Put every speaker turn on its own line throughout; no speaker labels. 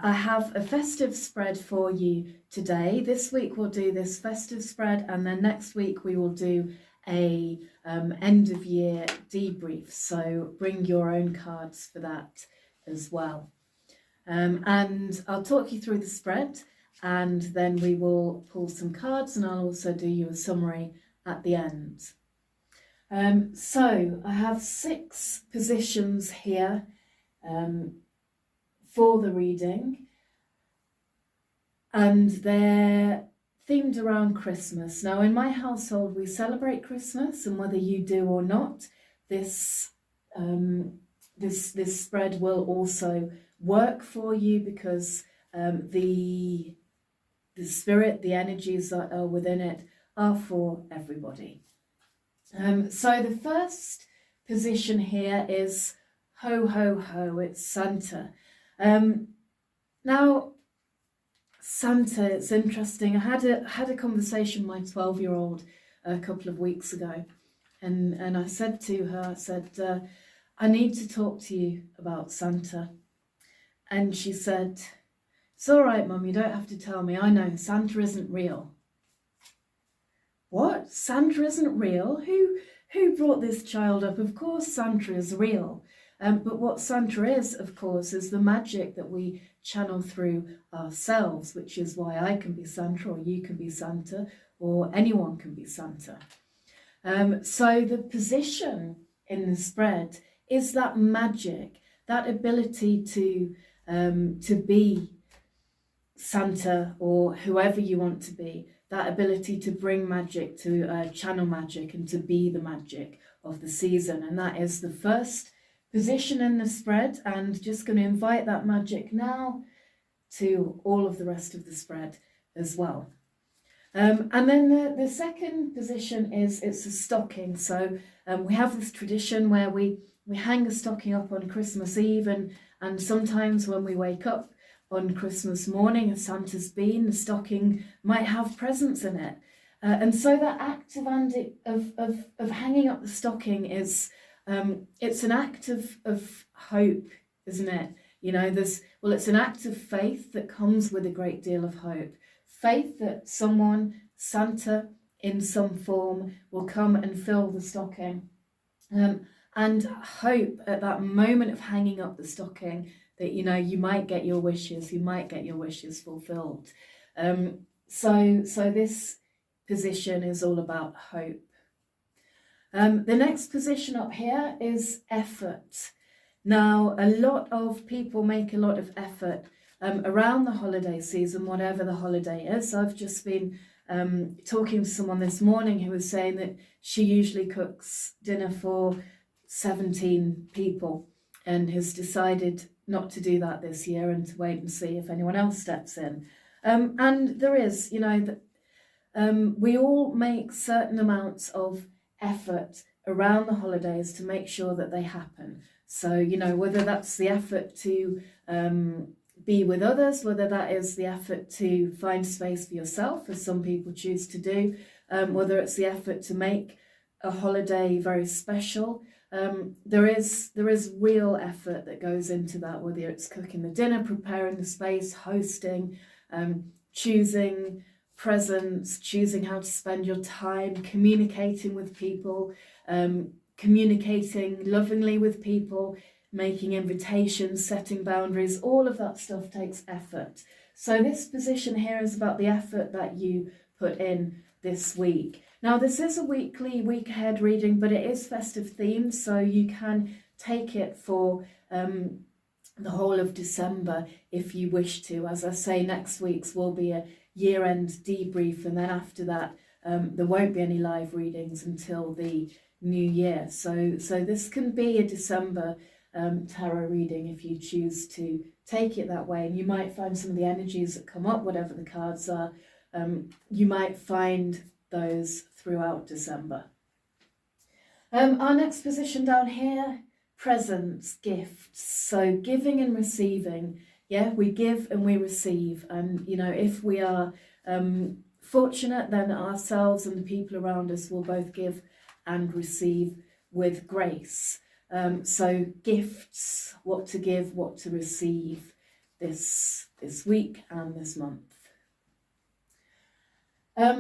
I have a festive spread for you today. This week we'll do this festive spread, and then next week we will do a end of year debrief. So bring your own cards for that as well. And I'll talk you through the spread, and then we will pull some cards, and I'll also do you a summary at the end. So I have 6 positions here for the reading, and they're themed around Christmas. Now, in my household, we celebrate Christmas, and whether you do or not, this spread will also work for you, because the spirit, the energies that are within it are for everybody. So the first position here is ho, ho, ho, it's Santa. Now, Santa, it's interesting. I had a conversation with my 12-year-old a couple of weeks ago, and I said to her, I need to talk to you about Santa. And she said, "It's all right, Mum, you don't have to tell me. I know, Santa isn't real." What? Santa isn't real? Who brought this child up? Of course Santa is real. But what Santa is, of course, is the magic that we channel through ourselves, which is why I can be Santa, or you can be Santa, or anyone can be Santa. So the position in the spread is that magic, that ability to be Santa, or whoever you want to be, that ability to bring magic, to channel magic, and to be the magic of the season. And that is the first position in the spread, and just going to invite that magic now to all of the rest of the spread as well. And then the second position is, it's a stocking. So we have this tradition where we hang a stocking up on Christmas Eve, and sometimes when we wake up on Christmas morning, as Santa's been, the stocking might have presents in it. And so that act of hanging up the stocking is, it's an act of hope, isn't it? You know, it's an act of faith that comes with a great deal of hope. Faith that someone, Santa in some form, will come and fill the stocking. And hope at that moment of hanging up the stocking that, you know, you might get your wishes, fulfilled. So this position is all about hope. The next position up here is effort. Now, a lot of people make a lot of effort around the holiday season, whatever the holiday is. I've just been talking to someone this morning who was saying that she usually cooks dinner for 17 people and has decided not to do that this year, and to wait and see if anyone else steps in. And there is, you know, that we all make certain amounts of effort around the holidays to make sure that they happen. So, you know, whether that's the effort to be with others, whether that is the effort to find space for yourself, as some people choose to do, whether it's the effort to make a holiday very special. There is real effort that goes into that, whether it's cooking the dinner, preparing the space, hosting, choosing presents, choosing how to spend your time, communicating with people, communicating lovingly with people, making invitations, setting boundaries. All of that stuff takes effort. So this position here is about the effort that you put in this week. Now, this is a weekly, week ahead reading, but it is festive themed, so you can take it for the whole of December if you wish to. As I say, next week's will be a year-end debrief, and then after that there won't be any live readings until the new year. So this can be a December tarot reading if you choose to take it that way, and you might find some of the energies that come up, whatever the cards are, you might find those throughout December. Our next position down here, presents, gifts. So giving and receiving. Yeah, we give and we receive. And, you know, if we are fortunate, then ourselves and the people around us will both give and receive with grace. So gifts, what to give, what to receive this this week and this month.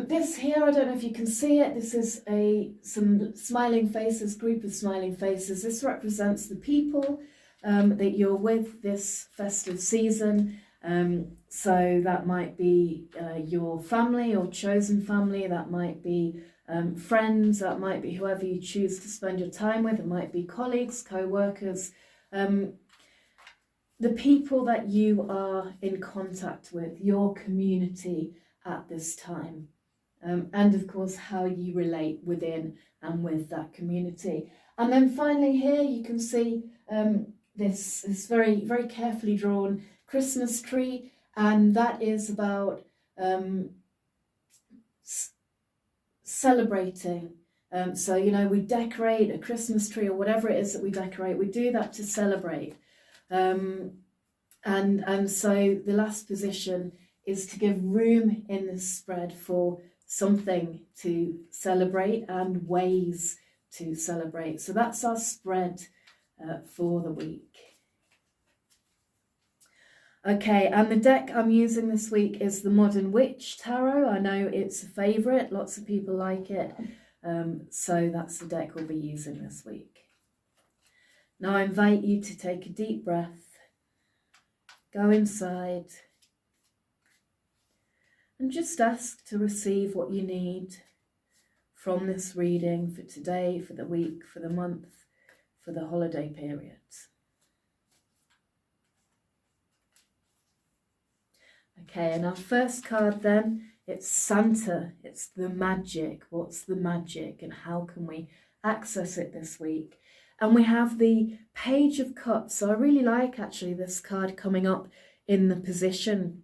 This here, I don't know if you can see it, this is some smiling faces, group of smiling faces. This represents the people that you're with this festive season. So that might be your family or chosen family, that might be friends, that might be whoever you choose to spend your time with, it might be colleagues, co-workers, the people that you are in contact with, your community at this time, and of course how you relate within and with that community. And then finally here you can see this very, very carefully drawn Christmas tree, and that is about celebrating. So, you know, we decorate a Christmas tree or whatever it is that we decorate, we do that to celebrate. And so the last position is to give room in this spread for something to celebrate and ways to celebrate. So that's our spread for the week. Okay, and the deck I'm using this week is the Modern Witch Tarot. I know it's a favourite, lots of people like it. So that's the deck we'll be using this week. Now I invite you to take a deep breath, go inside, and just ask to receive what you need from this reading for today, for the week, for the month, for the holiday period. Okay, and our first card then, it's Santa, it's the magic. What's the magic and how can we access it this week? And we have the Page of Cups. So I really like actually this card coming up in the position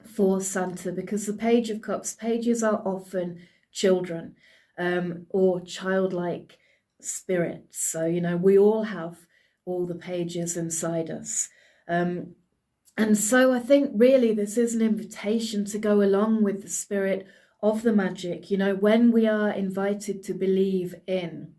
for Santa, because the Page of Cups, pages are often children or childlike spirits. So, you know, we all have all the pages inside us. And so I think really this is an invitation to go along with the spirit of the magic. You know, when we are invited to believe in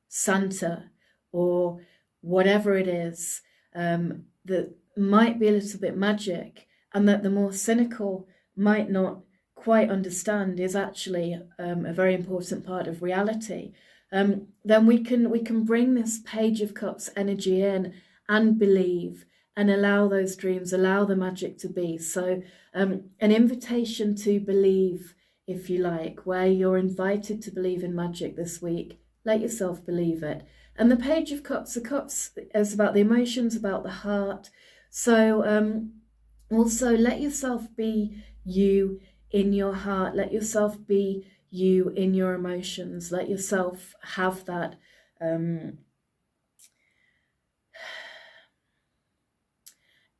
Santa or whatever it is that might be a little bit magic, and that the more cynical might not quite understand is actually a very important part of reality, then we can bring this Page of Cups energy in and believe and allow those dreams, allow the magic to be. So an invitation to believe, if you like, where you're invited to believe in magic this week. Let yourself believe it. And the Page of Cups, the cups is about the emotions, about the heart. So also let yourself be you in your heart. Let yourself be you in your emotions. Let yourself have that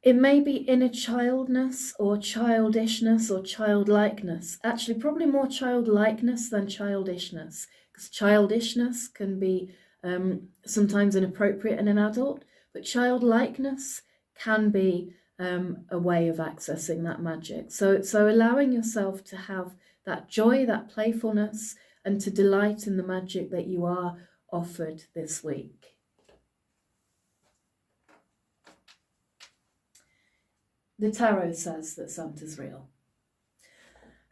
it may be inner childness or childishness or childlikeness. Actually, probably more childlikeness than childishness, because childishness can be sometimes inappropriate in an adult, but childlikeness can be a way of accessing that magic. So allowing yourself to have that joy, that playfulness, and to delight in the magic that you are offered this week. The tarot says that Santa's real.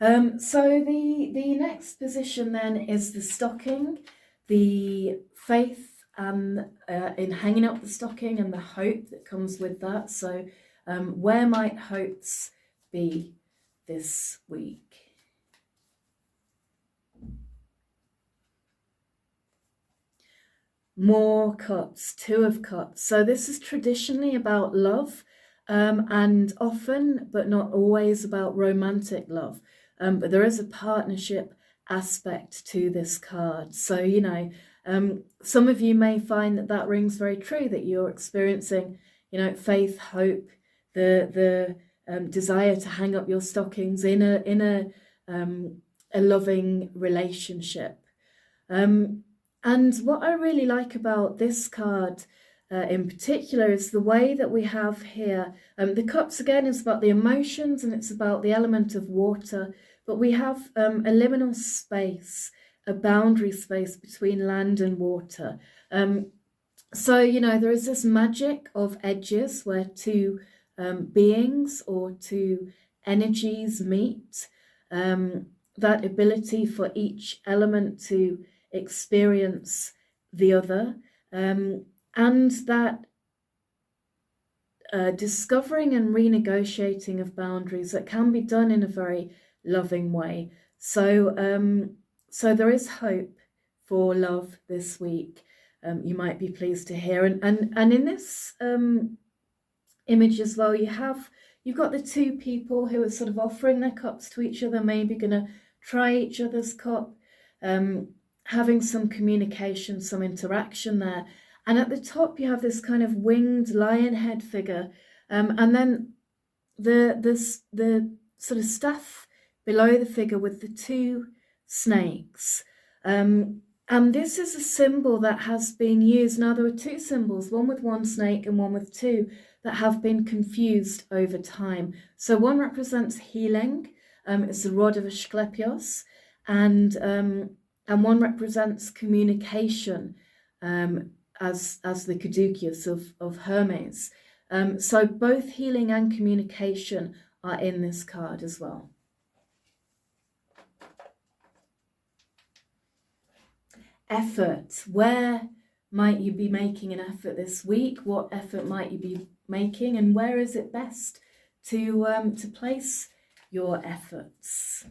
So the next position then is the stocking, the faith and in hanging up the stocking and the hope that comes with that. So where might hopes be this week? More cups, Two of Cups. So this is traditionally about love. And often, but not always, about romantic love. But there is a partnership aspect to this card. So, you know, some of you may find that rings very true, that you're experiencing, you know, faith, hope, the desire to hang up your stockings in a loving relationship. And what I really like about this card in particular is the way that we have here. The cups again is about the emotions and it's about the element of water, but we have a liminal space, a boundary space between land and water. So, you know, there is this magic of edges where two beings or two energies meet, that ability for each element to experience the other, and that discovering and renegotiating of boundaries that can be done in a very loving way. So there is hope for love this week. You might be pleased to hear, and in this image as well, you've got the two people who are sort of offering their cups to each other, maybe going to try each other's cup, having some communication, some interaction there. And at the top, you have this kind of winged lion head figure, and then the sort of staff below the figure with the two snakes. And this is a symbol that has been used. Now, there are two symbols, one with one snake and one with two, that have been confused over time. So one represents healing, it's the rod of Asclepios, and one represents communication, as the caduceus of Hermes. So both healing and communication are in this card as well. Effort. Where might you be making an effort this week? What effort might you be making, and where is it best to place your efforts?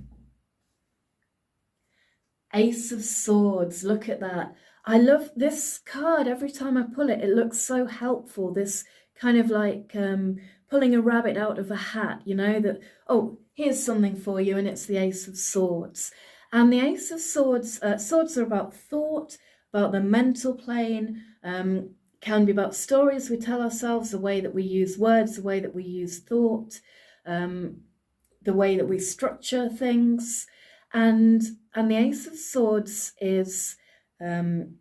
Ace of Swords. Look at that. I love this card. Every time I pull it, it looks so helpful. This kind of like pulling a rabbit out of a hat, you know, that, oh, here's something for you, and it's the Ace of Swords. And the Ace of Swords, swords are about thought, about the mental plane, can be about stories we tell ourselves, the way that we use words, the way that we use thought, the way that we structure things. And the Ace of Swords is an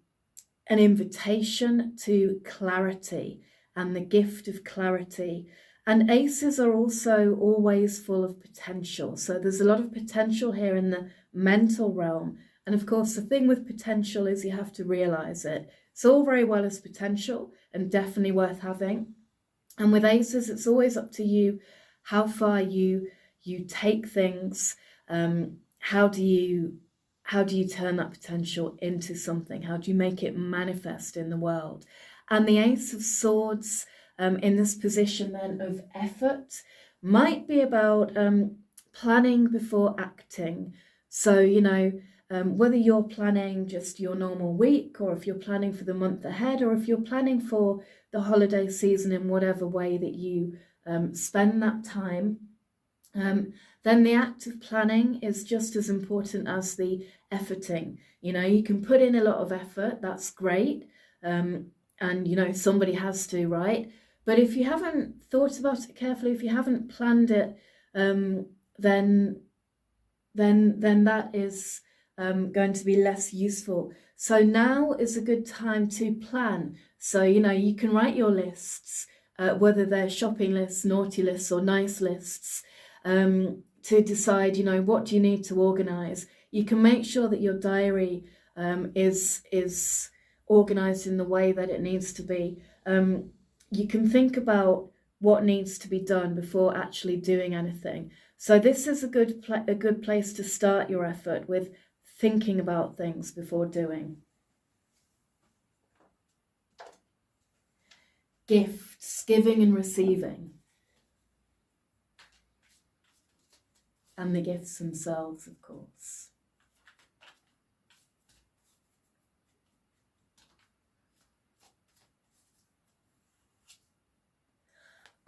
invitation to clarity and the gift of clarity. And aces are also always full of potential. So there's a lot of potential here in the mental realm. And of course, the thing with potential is you have to realize it. It's all very well as potential and definitely worth having. And with aces, it's always up to you how far you take things. How do you turn that potential into something? How do you make it manifest in the world? And the Ace of Swords, in this position then of effort, might be about planning before acting. So, you know, whether you're planning just your normal week, or if you're planning for the month ahead, or if you're planning for the holiday season in whatever way that you spend that time, then the act of planning is just as important as the efforting. You know, you can put in a lot of effort, that's great, and you know, somebody has to, right? But if you haven't thought about it carefully, if you haven't planned it, then that is going to be less useful. So now is a good time to plan. So, you know, you can write your lists, whether they're shopping lists, naughty lists, or nice lists, to decide, you know, what do you need to organize. You can make sure that your diary is organized in the way that it needs to be. You can think about what needs to be done before actually doing anything. So this is a good place to start your effort, with thinking about things before doing. Gifts, giving and receiving. And the gifts themselves, of course.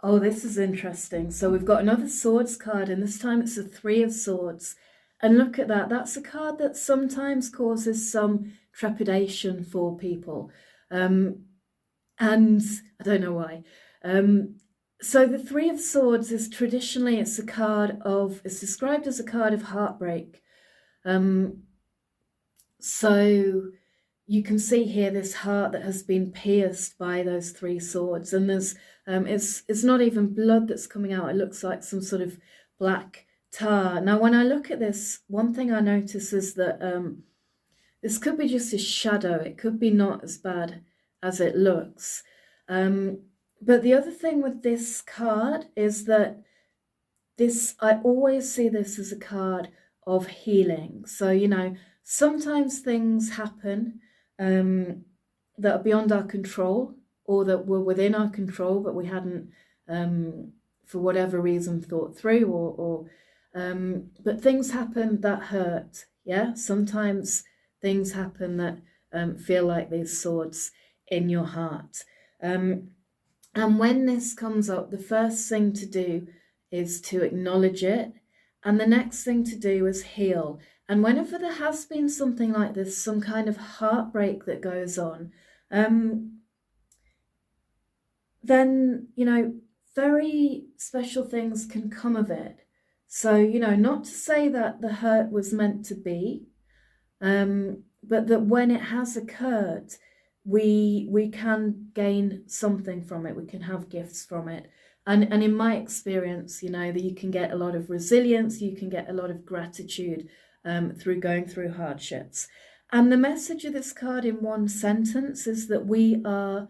Oh, this is interesting. So we've got another swords card, and this time it's a Three of Swords. And look at that. That's a card that sometimes causes some trepidation for people. And I don't know why. So the Three of Swords is traditionally, it's described as a card of heartbreak. So you can see here this heart that has been pierced by those three swords, and there's it's not even blood that's coming out. It looks like some sort of black tar. Now, when I look at this, one thing I notice is that this could be just a shadow. It could be not as bad as it looks. But the other thing with this card is that I always see this as a card of healing. So, sometimes things happen that are beyond our control, or that were within our control, but we hadn't, for whatever reason, thought through, but things happen that hurt. Yeah, sometimes things happen that feel like these swords in your heart. And when this comes up, the first thing to do is to acknowledge it. And the next thing to do is heal. And whenever there has been something like this, some kind of heartbreak that goes on, then, very special things can come of it. So, not to say that the hurt was meant to be, but that when it has occurred, we can gain something from it. We can have gifts from it. And in my experience, that you can get a lot of resilience, you can get a lot of gratitude through going through hardships. And the message of this card in one sentence is that we are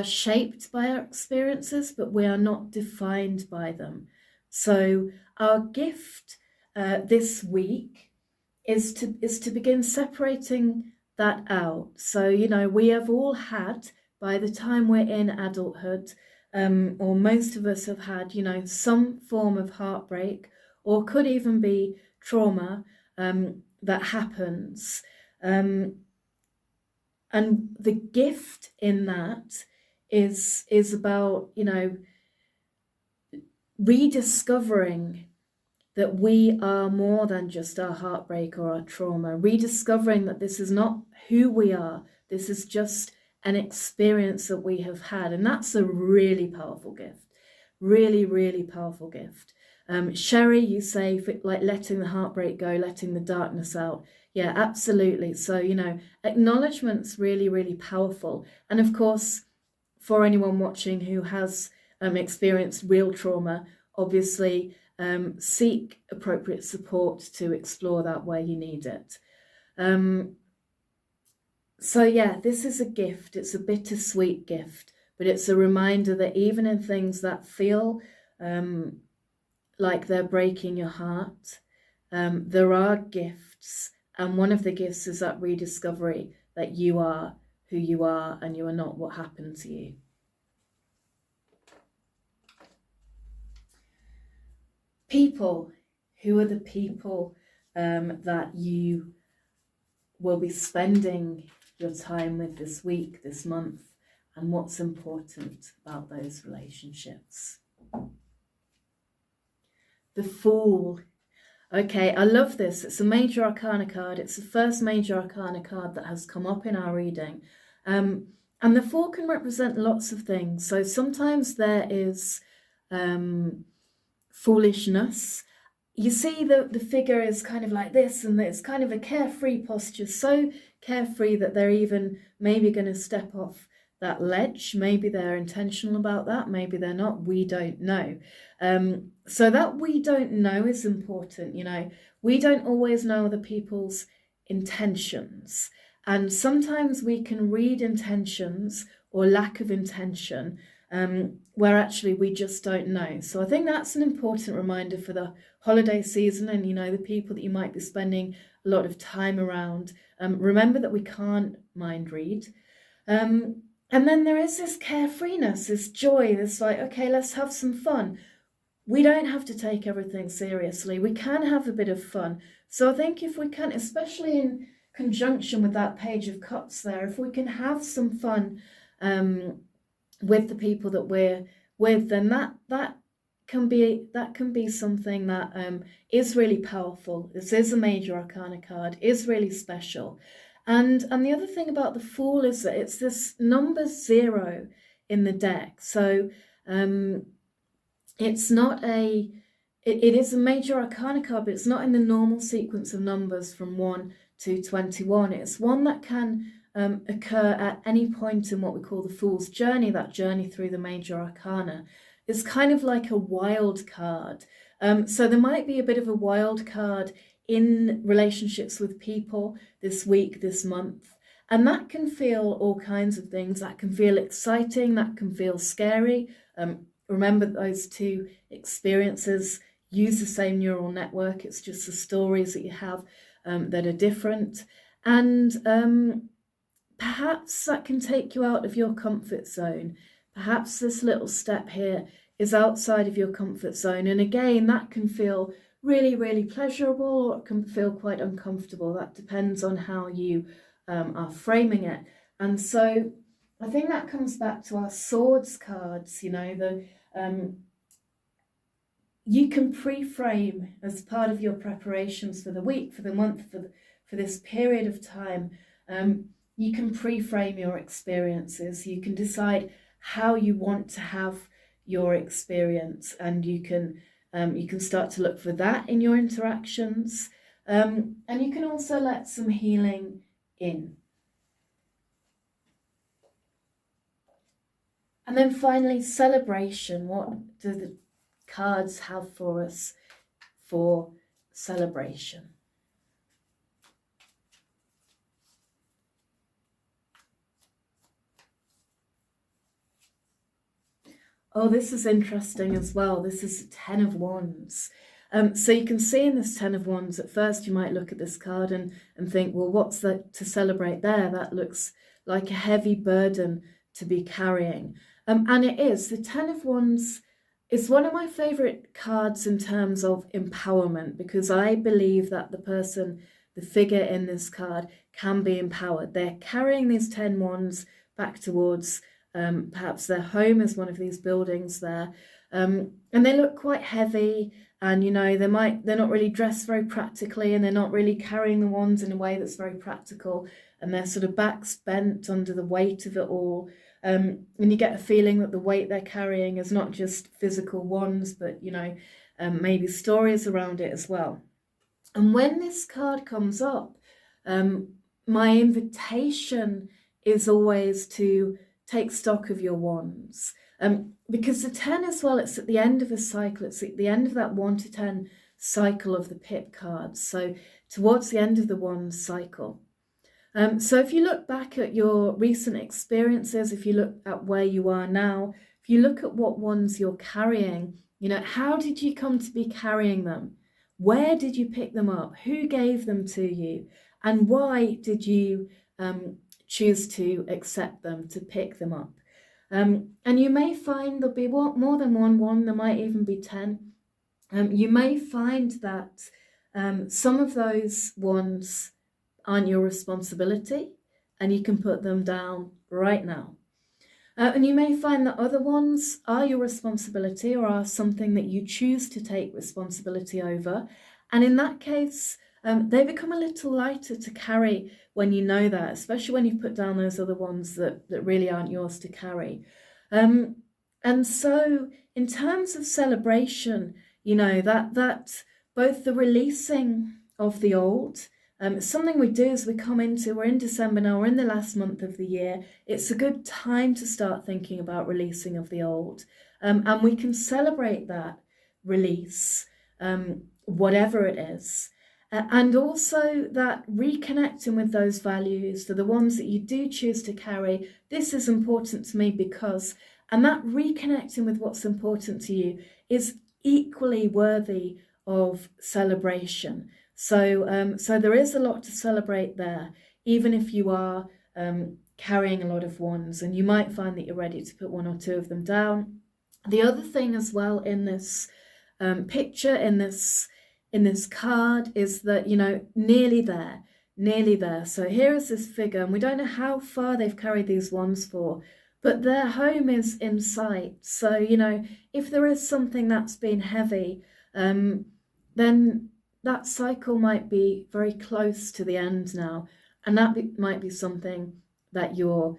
shaped by our experiences, but we are not defined by them. So our gift this week is to begin separating that out. So, we have all had, by the time we're in adulthood, or most of us have had, some form of heartbreak, or could even be trauma that happens. And the gift in that is about, rediscovering that we are more than just our heartbreak or our trauma, rediscovering that this is not who we are, this is just an experience that we have had. And that's a really powerful gift, really, really powerful gift. Sherry, you say, like letting the heartbreak go, letting the darkness out. Yeah, absolutely. So, acknowledgement's really, really powerful. And of course, for anyone watching who has experienced real trauma, obviously, seek appropriate support to explore that where you need it. So yeah, this is a gift. It's a bittersweet gift, but it's a reminder that even in things that feel like they're breaking your heart, there are gifts. And one of the gifts is that rediscovery that you are who you are and you are not what happened to you. People. Who are the people that you will be spending your time with this week, this month, and what's important about those relationships? The Fool. Okay, I love this. It's a major arcana card. It's the first major arcana card that has come up in our reading. And the Fool can represent lots of things. So sometimes there is foolishness. You see the figure is kind of like this, and it's kind of a carefree posture, so carefree that they're even maybe going to step off that ledge. Maybe they're intentional about that, maybe they're not, we don't know. So that we don't know is important. We don't always know other people's intentions, and sometimes we can read intentions or lack of intention where actually we just don't know. So I think that's an important reminder for the holiday season, and the people that you might be spending a lot of time around. Remember that we can't mind read. And then there is this carefreeness, this joy, this like, okay, let's have some fun. We don't have to take everything seriously. We can have a bit of fun. So I think if we can, especially in conjunction with that Page of Cups there, if we can have some fun with the people that we're with, then that can be something that is really powerful. This is a major arcana card, is really special. And the other thing about the Fool is that it's this number 0 in the deck. So it's not it is a major arcana card, but it's not in the normal sequence of numbers from 1 to 21. It's one that can occur at any point in what we call the Fool's journey, that journey through the major arcana. It's kind of like a wild card. So there might be a bit of a wild card in relationships with people this week, this month. And that can feel all kinds of things. That can feel exciting, that can feel scary. Remember, those two experiences use the same neural network. It's just the stories that you have that are different. And perhaps that can take you out of your comfort zone. Perhaps this little step here is outside of your comfort zone. And again, that can feel really, really pleasurable, or it can feel quite uncomfortable. That depends on how you are framing it. And so I think that comes back to our swords cards, you can pre-frame as part of your preparations for the week, for the month, for this period of time. You can pre-frame your experiences. You can decide how you want to have your experience, and you can start to look for that in your interactions. And you can also let some healing in. And then finally, celebration. What do the cards have for us for celebration? Oh, this is interesting as well. This is 10 of Wands. So you can see in this 10 of Wands, at first you might look at this card and think, well, what's to celebrate there? That looks like a heavy burden to be carrying. And it is. The 10 of Wands is one of my favourite cards in terms of empowerment, because I believe that the figure in this card, can be empowered. They're carrying these 10 Wands back towards perhaps their home is one of these buildings there. And they look quite heavy, and they're not really dressed very practically, and they're not really carrying the wands in a way that's very practical, and their sort of backs bent under the weight of it all. And you get a feeling that the weight they're carrying is not just physical wands, but maybe stories around it as well. And when this card comes up, my invitation is always to take stock of your wands, because the 10 as well, it's at the end of a cycle. It's at the end of that 1 to 10 cycle of the pip cards, so towards the end of the wands cycle. So if you look back at your recent experiences, if you look at where you are now, if you look at what wands you're carrying, how did you come to be carrying them? Where did you pick them up? Who gave them to you? And why did you choose to accept them, to pick them up? And you may find there'll be more than one wand, there might even be 10. You may find that some of those wands aren't your responsibility, and you can put them down right now. And you may find that other ones are your responsibility, or are something that you choose to take responsibility over. And in that case, they become a little lighter to carry when you know that, especially when you've put down those other ones that really aren't yours to carry. And so in terms of celebration, that both the releasing of the old, something we do as we're in December now, we're in the last month of the year. It's a good time to start thinking about releasing of the old. And we can celebrate that release, whatever it is. And also that reconnecting with those values, the ones that you do choose to carry. This is important to me because, and that reconnecting with what's important to you is equally worthy of celebration. So there is a lot to celebrate there, even if you are carrying a lot of wands, and you might find that you're ready to put one or two of them down. The other thing as well in this picture, in this card, is that, nearly there. So here is this figure, and we don't know how far they've carried these wands for, but their home is in sight. So, if there is something that's been heavy, then that cycle might be very close to the end now, and that might be something that you're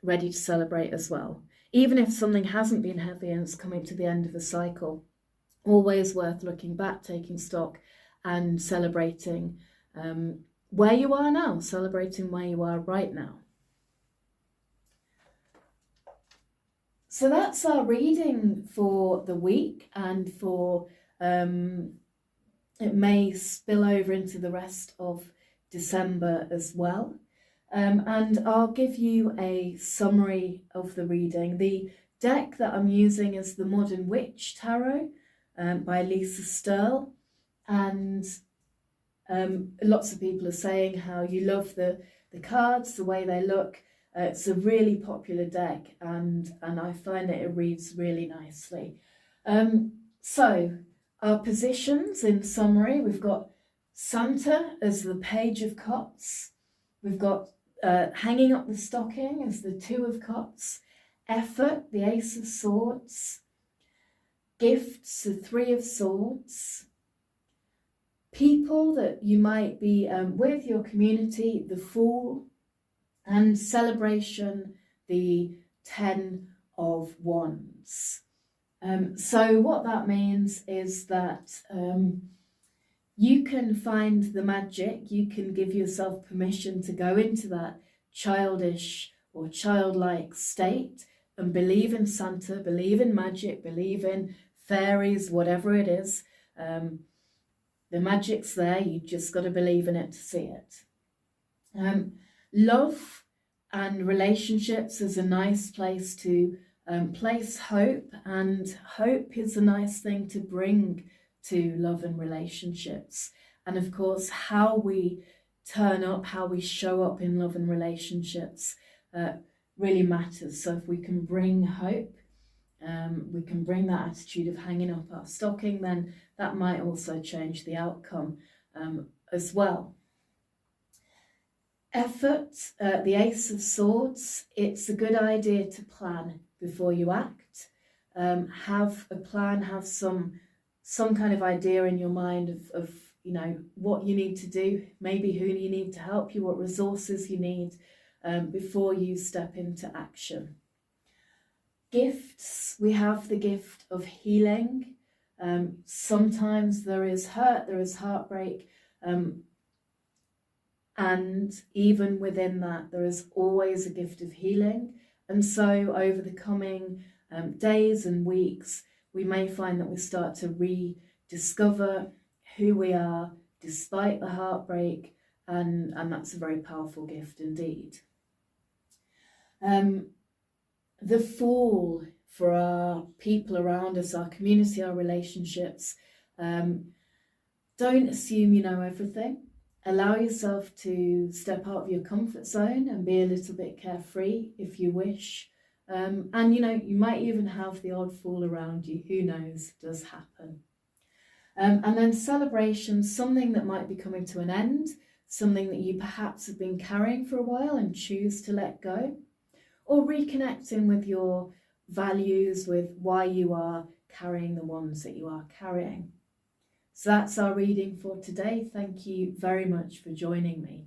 ready to celebrate as well. Even if something hasn't been heavy and it's coming to the end of a cycle, always worth looking back, taking stock, and celebrating where you are now, celebrating where you are right now. So that's our reading for the week, and for it may spill over into the rest of December as well. And I'll give you a summary of the reading. The deck that I'm using is the Modern Witch Tarot by Lisa Sterle, and lots of people are saying how you love the cards, the way they look. It's a really popular deck, and I find that it reads really nicely. So our positions in summary, we've got Santa as the Page of Cups. We've got hanging up the stocking as the Two of Cups. Effort, the Ace of Swords. Gifts, the Three of Swords. People that you might be with, your community, the Fool. And celebration, the Ten of Wands. So what that means is that you can find the magic, you can give yourself permission to go into that childish or childlike state and believe in Santa, believe in magic, believe in fairies, whatever it is. The magic's there, you just got to believe in it to see it. Love and relationships is a nice place to place hope, and hope is a nice thing to bring to love and relationships. And of course, how we turn up, how we show up in love and relationships really matters. So if we can bring hope, we can bring that attitude of hanging up our stocking, then that might also change the outcome as well. Effort, the Ace of Swords, it's a good idea to plan before you act. Have a plan, have some kind of idea in your mind of what you need to do, maybe who you need to help you, what resources you need before you step into action. Gifts, we have the gift of healing. Sometimes there is hurt, there is heartbreak, and even within that, there is always a gift of healing. And so over the coming days and weeks, we may find that we start to rediscover who we are despite the heartbreak, and that's a very powerful gift indeed. The Fool, for our people around us, our community, our relationships, don't assume you know everything. Allow yourself to step out of your comfort zone and be a little bit carefree if you wish. And you might even have the odd fool around you. Who knows? It does happen. And then celebration, something that might be coming to an end, something that you perhaps have been carrying for a while and choose to let go, or reconnecting with your values, with why you are carrying the ones that you are carrying. So that's our reading for today. Thank you very much for joining me.